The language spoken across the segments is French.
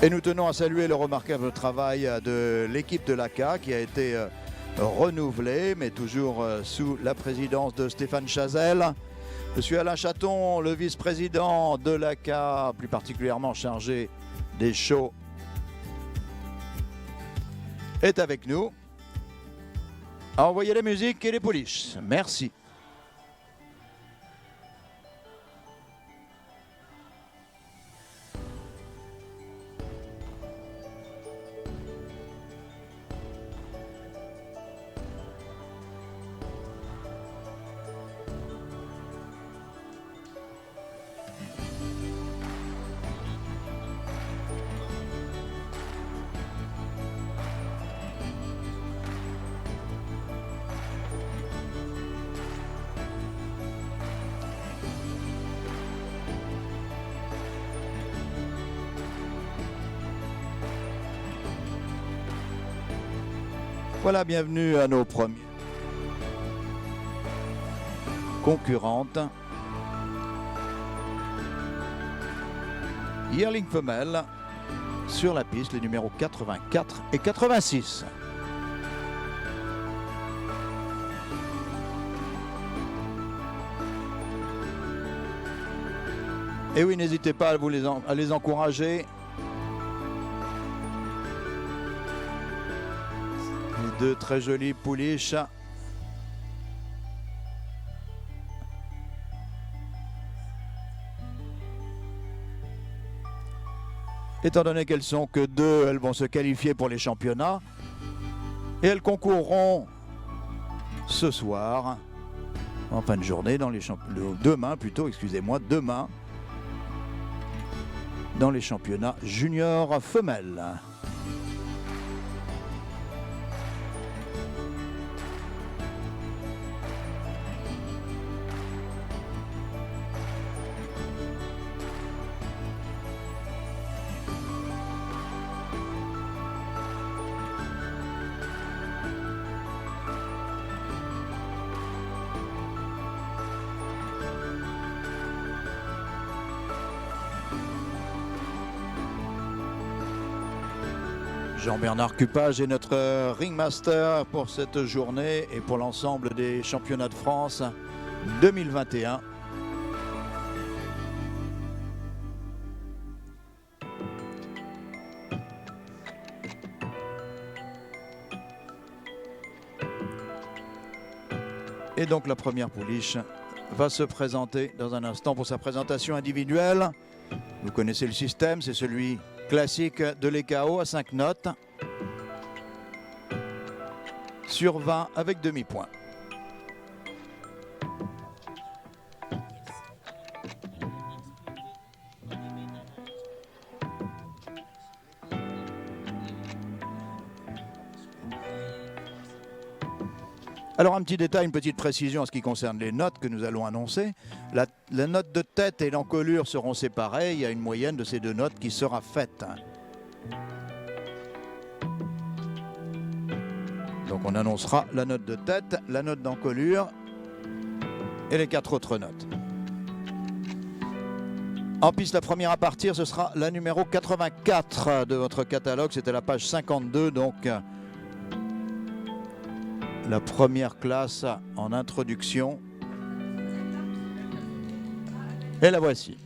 Et nous tenons à saluer le remarquable travail de l'équipe de l'ACA qui a été renouvelée, mais toujours sous la présidence de Stéphane Chazelle. Monsieur Alain Chaton, le vice-président de l'ACA, plus particulièrement chargé des shows, est avec nous. À envoyer les musiques et les pouliches. Merci. Voilà, bienvenue à nos premières concurrentes. Yearling femelle sur la piste, les numéros 84 et 86. Et oui, n'hésitez pas à les encourager. Deux très jolies pouliches. Étant donné qu'elles sont que deux, elles vont se qualifier pour les championnats. Et elles concourront ce soir, en fin de journée, dans les demain plutôt, excusez-moi, demain, dans les championnats juniors femelles. Jean-Bernard Cupage est notre ringmaster pour cette journée et pour l'ensemble des championnats de France 2021. Et donc la première pouliche va se présenter dans un instant pour sa présentation individuelle. Vous connaissez le système, c'est celui classique de l'EKO à 5 notes sur 20 avec demi-point. Alors un petit détail, une petite précision en ce qui concerne les notes que nous allons annoncer. La note de tête et l'encolure seront séparées. Il y a une moyenne de ces deux notes qui sera faite. Donc on annoncera la note de tête, la note d'encolure et les 4 autres notes. En piste, la première à partir, ce sera la numéro 84 de votre catalogue. C'était la page 52, donc la première classe en introduction. Et la voici.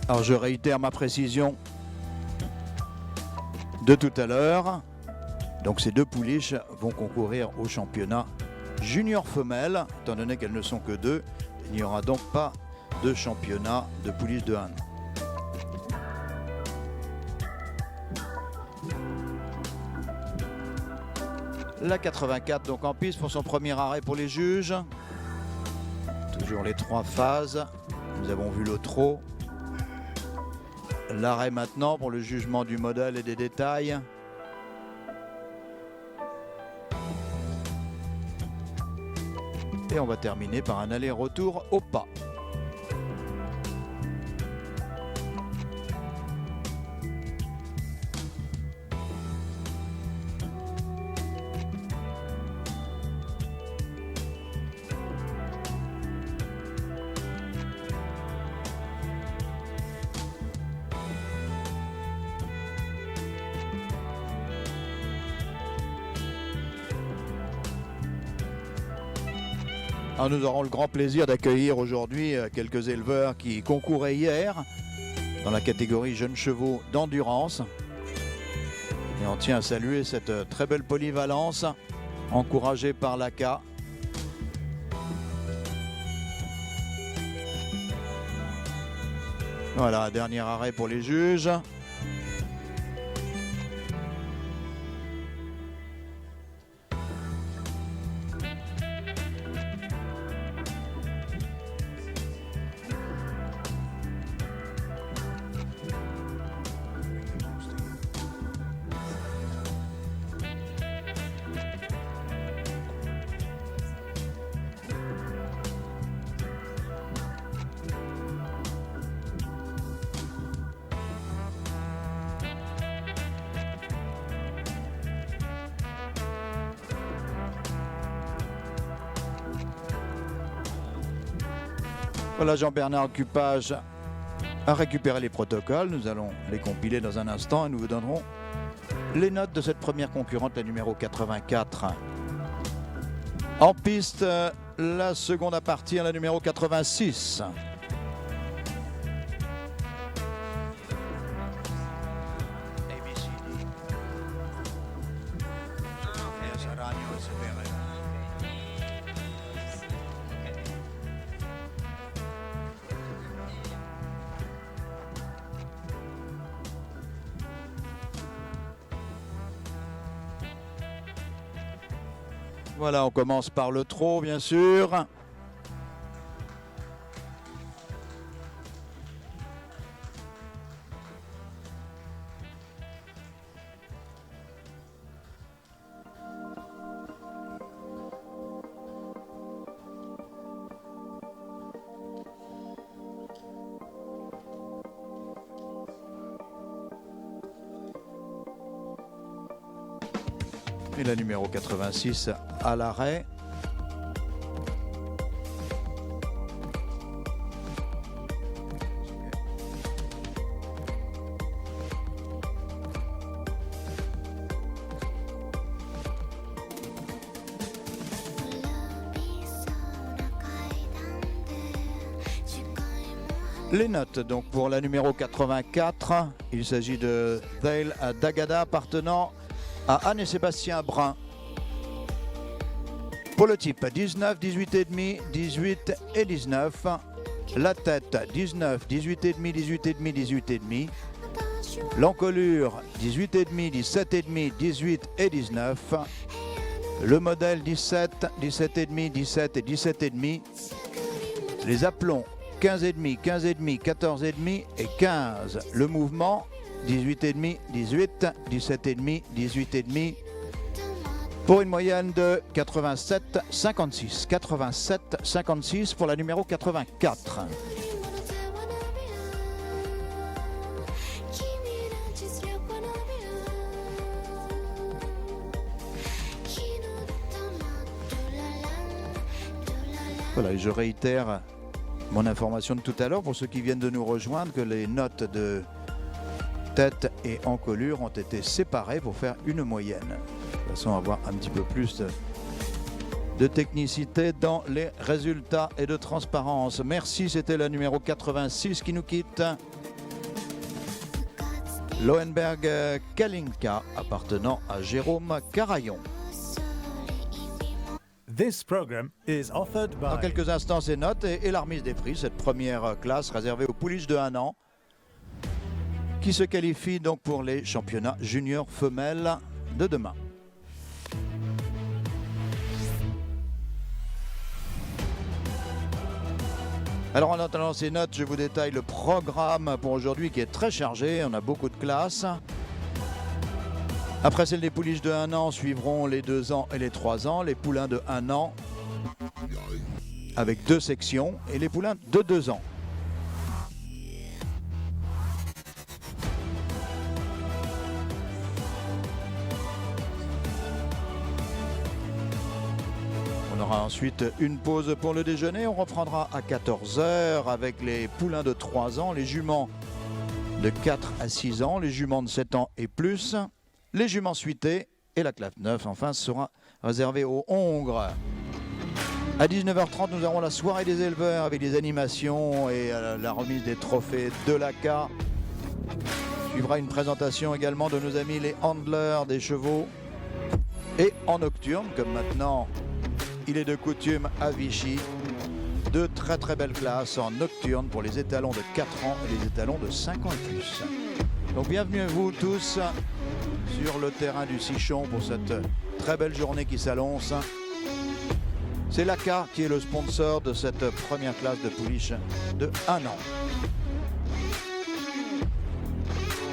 Alors je réitère ma précision de tout à l'heure. Donc ces deux pouliches vont concourir au championnat junior femelle. Étant donné qu'elles ne sont que deux, il n'y aura donc pas de championnat de poulies de Han. La 84 donc en piste pour son premier arrêt pour les juges. Toujours les 3 phases. Nous avons vu le trot. L'arrêt maintenant pour le jugement du modèle et des détails. Et on va terminer par un aller-retour au pas. Alors nous aurons le grand plaisir d'accueillir aujourd'hui quelques éleveurs qui concouraient hier dans la catégorie jeunes chevaux d'endurance. Et on tient à saluer cette très belle polyvalence encouragée par l'ACA. Voilà, dernier arrêt pour les juges. Voilà, Jean-Bernard Cupage a récupéré les protocoles. Nous allons les compiler dans un instant et nous vous donnerons les notes de cette première concurrente, la numéro 84. En piste, la seconde à partir, la numéro 86. Voilà, on commence par le trot, bien sûr. Et la numéro 86 à l'arrêt. Les notes donc pour la numéro 84, il s'agit de Dale à Dagada appartenant à Anne et Sébastien Brun. Pour le type, 19, 18,5, 18 et 19. La tête, 19, 18,5, 18,5, 18,5. L'encolure, 18,5, 17,5, 18 et 19. Le modèle, 17, 17,5, 17 et 17,5. Les aplombs, 15,5, 15,5, 14,5 et 15. Le mouvement, 18,5, 18, 17,5, 18,5 pour une moyenne de 87,56. 87,56 pour la numéro 84. Voilà, et je réitère mon information de tout à l'heure pour ceux qui viennent de nous rejoindre que les notes de tête et encolure ont été séparées pour faire une moyenne. De façon à avoir un petit peu plus de technicité dans les résultats et de transparence. Merci, c'était la numéro 86 qui nous quitte. Lohenberg Kalinka appartenant à Jérôme Carayon. This program is offered by... Dans quelques instants, ces notes et la remise des prix, cette première classe réservée aux pouliches de 1 an qui se qualifient donc pour les championnats juniors femelles de demain. Alors en attendant ces notes, je vous détaille le programme pour aujourd'hui qui est très chargé, on a beaucoup de classes. Après celle des pouliches de 1 an, suivront les 2 ans et les 3 ans, les poulains de 1 an avec 2 sections et les poulains de 2 ans. On aura ensuite une pause pour le déjeuner. On reprendra à 14 h avec les poulains de 3 ans, les juments de 4 à 6 ans, les juments de 7 ans et plus, les juments suitées et la classe 9 enfin sera réservée aux hongres. À 19 h 30, nous aurons la soirée des éleveurs avec des animations et la remise des trophées de l'ACA. Suivra une présentation également de nos amis les handlers des chevaux. Et en nocturne, comme maintenant il est de coutume à Vichy, de très très belles classes en nocturne pour les étalons de 4 ans et les étalons de 5 ans et plus. Donc bienvenue à vous tous sur le terrain du Sichon pour cette très belle journée qui s'annonce. C'est l'ACA qui est le sponsor de cette première classe de pouliches de 1 an.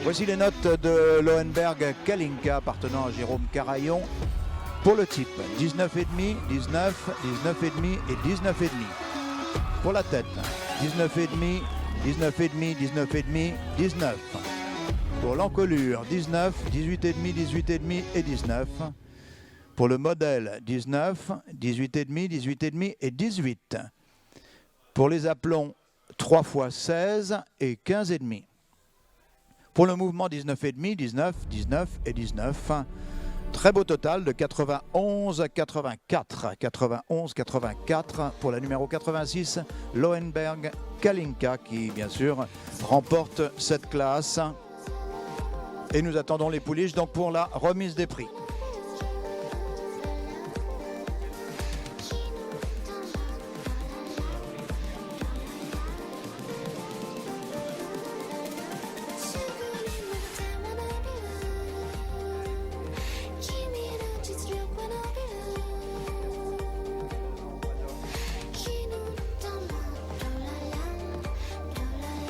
Voici les notes de Lohenberg Kalinka appartenant à Jérôme Carayon. Pour le type, 19,5, 19, 19,5 et 19,5. Pour la tête, 19,5, 19,5, 19,5, 19. Pour l'encolure, 19, 18,5, 18,5 et 19. Pour le modèle, 19, 18,5, 18,5 et 18. Pour les aplombs, 3 x 16 et 15,5. Pour le mouvement, 19,5, 19, 19 et 19. Très beau total de 91-84. 91-84 pour la numéro 86, Lohenberg Kalinka, qui bien sûr remporte cette classe. Et nous attendons les pouliches donc pour la remise des prix.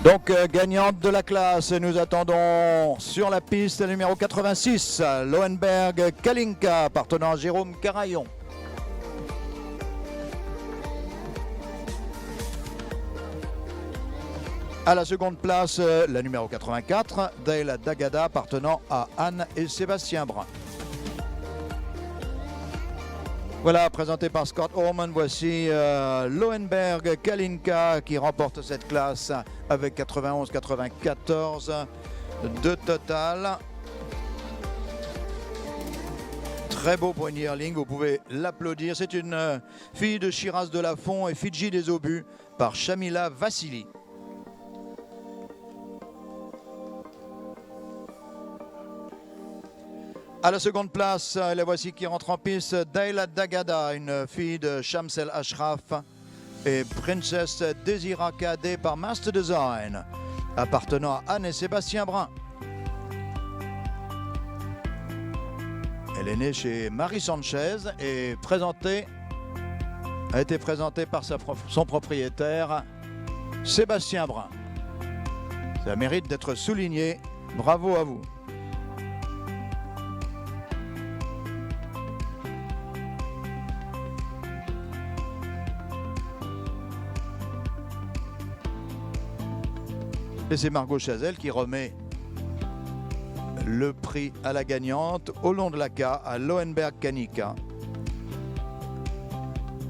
Donc gagnante de la classe, nous attendons sur la piste le numéro 86, Lohenberg Kalinka, appartenant à Jérôme Carayon. À la seconde place, la numéro 84, Dale Dagada, appartenant à Anne et Sébastien Brun. Voilà, présenté par Scott Orman, voici Lohenberg Kalinka qui remporte cette classe avec 91-94 de total. Très beau pour une yearling, vous pouvez l'applaudir. C'est une fille de Shiraz de Lafont et Fidji des Obus par Shamila Vassili. À la seconde place, la voici qui rentre en piste, Dayla Dagada, une fille de Shamsel Ashraf et Princess Desira Kadé par Master Design, appartenant à Anne et Sébastien Brun. Elle est née chez Marie Sanchez et a été présentée par son propriétaire, Sébastien Brun. Ça mérite d'être souligné. Bravo à vous. Et c'est Margot Chazelle qui remet le prix à la gagnante au long de l'ACA à Lohenberg Kalinka.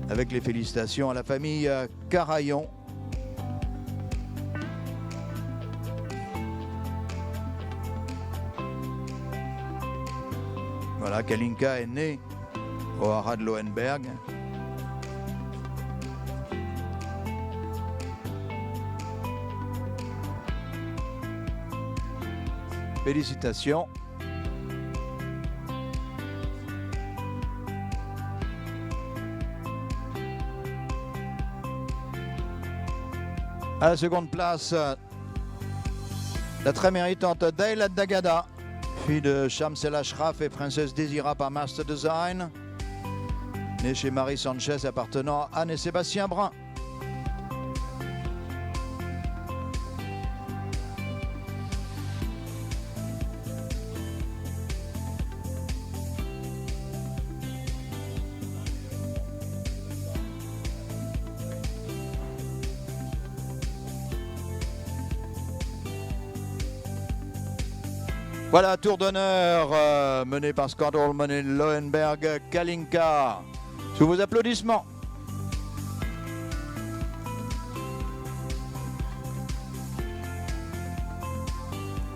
Avec les félicitations à la famille Carayon. Voilà, Kalinka est née au haras de Lohenberg. Félicitations. À la seconde place, la très méritante Dayla Dagada, fille de Shams El Ashraf et princesse Désira par Master Design, née chez Marie Sanchez appartenant à Anne et Sébastien Brun. Voilà, tour d'honneur mené par Scott Allman et Lohenberg Kalinka. Sous vos applaudissements.